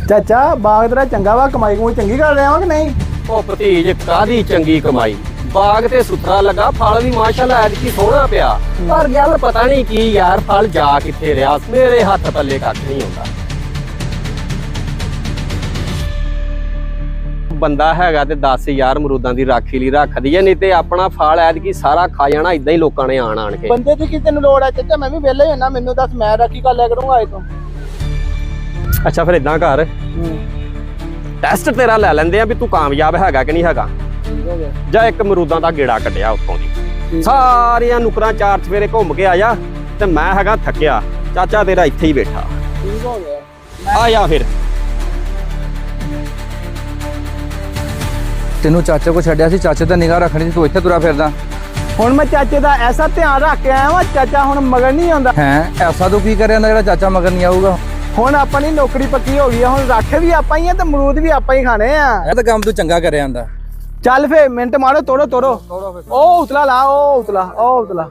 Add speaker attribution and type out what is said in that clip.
Speaker 1: ਚਾਚਾ ਬਾਗ ਤੇਰਾ ਚੰਗਾ ਵਾ, ਕਮਾਈ ਕਮੂਈ ਚੰਗੀ ਕਰ ਰਿਹਾ ਵਾ ਕਿ ਨਹੀਂ?
Speaker 2: ਉਹ ਭਤੀਜ ਕਾਦੀ ਚੰਗੀ ਕਮਾਈ, ਬਾਗ ਤੇ ਸੁਥਰਾ ਲੱਗਾ, ਫਲ ਵੀ ਮਾਸ਼ਾਅੱਲਾ ਐਤਕੀ ਸੋਹਣਾ ਪਿਆ। ਪਰ ਗੱਲ ਪਤਾ ਨਹੀਂ ਕੀ ਯਾਰ, ਫਲ ਜਾ ਕਿੱਥੇ ਰਿਹਾ, ਮੇਰੇ ਹੱਥ ਪੱਲੇ ਕੱਖ ਨਹੀਂ ਹੁੰਦਾ। ਬੰਦਾ ਹੈਗਾ ਤੇ 10,000 ਅਮਰੂਦਾਂ ਦੀ ਰਾਖੀ ਲਈ ਰੱਖ ਦਈਏ, ਨਹੀਂ ਤੇ ਆਪਣਾ ਫਲ ਐਤਕੀ ਸਾਰਾ ਖਾ ਜਾਣਾ ਇਦਾਂ ਹੀ ਲੋਕਾਂ ਨੇ ਆਣ ਕੇ।
Speaker 1: ਬੰਦੇ ਦੀ ਕੀ ਤੈਨੂੰ ਲੋੜ ਹੈ ਚਾਚਾ? ਮੈਂ ਵੀ ਵਿਹਲਾ ਹੀ ਹੁੰਨਾ, ਮੈਨੂੰ ਦੱਸ, ਮੈਂ ਰਾਖੀ ਕਰ ਲਿਆ ਕਰੂੰਗਾ ਅੱਜ ਤੋਂ।
Speaker 2: ਅੱਛਾ ਫਿਰ ਇਦਾਂ ਕਰ, ਟੈਸਟ ਤੇਰਾ ਲੈ ਲੈਂਦੇ ਆ ਵੀ ਤੂੰ ਕਾਮਯਾਬ ਹੈਗਾ ਕਿ ਨਹੀਂ ਹੈਗਾ। ਜਾਂ ਇੱਕ ਅਮਰੂਦਾਂ ਦਾ ਗੇੜਾ ਕੱਢਿਆ ਉੱਥੋਂ ਦੀ, ਸਾਰੀਆਂ ਨੁਕਰਾਂ ਚਾਰ ਚਫੇਰੇ ਘੁੰਮ ਕੇ ਆ ਜਾ, ਤੇ ਮੈਂ ਹੈਗਾ ਥੱਕਿਆ, ਚਾਚਾ ਤੇਰਾ ਇੱਥੇ ਹੀ ਬੈਠਾ।
Speaker 1: ਠੀਕ ਹੋ ਗਿਆ,
Speaker 2: ਆ ਜਾ ਫਿਰ।
Speaker 3: ਤੈਨੂੰ ਚਾਚੇ ਕੋ ਛੱਡਿਆ ਸੀ, ਚਾਚੇ ਦਾ ਨਿਗਾਹ ਰੱਖਣੀ ਸੀ, ਤੂੰ ਇੱਥੇ ਤੁਰਾ ਫਿਰਦਾ।
Speaker 1: ਹੁਣ ਮੈਂ ਚਾਚੇ ਦਾ ਐਸਾ ਧਿਆਨ ਰੱਖ ਕੇ ਆਇਆ ਵਾ, ਚਾਚਾ ਹੁਣ ਮਗਰ ਨਹੀਂ ਆਉਂਦਾ।
Speaker 3: ਹੈ ਐਸਾ ਤੂੰ ਕੀ ਕਰਿਆ ਜਾਂਦਾ ਜਿਹੜਾ ਚਾਚਾ ਮਗਰ ਨਹੀਂ ਆਊਗਾ?
Speaker 1: ਹੁਣ ਆਪਣੀ ਨੌਕਰੀ ਪੱਕੀ ਹੋ ਗਈ ਆ, ਹੁਣ ਰਾਖੇ ਵੀ ਆਪਾਂ ਹੀ ਆ ਤੇ ਅਮਰੂਦ ਵੀ ਆਪਾਂ ਹੀ ਖਾਣੇ ਆ।
Speaker 3: ਇਹ ਤਾਂ ਕੰਮ ਤੂੰ ਚੰਗਾ ਕਰਿਆ ਜਾਂਦਾ।
Speaker 1: ਚੱਲ ਫੇ ਮਿੰਟ ਮਾਰੋ, ਤੋੜੋ ਉਹ ਉਤਲਾ ਲਾ, ਉਹ ਉਤਲਾ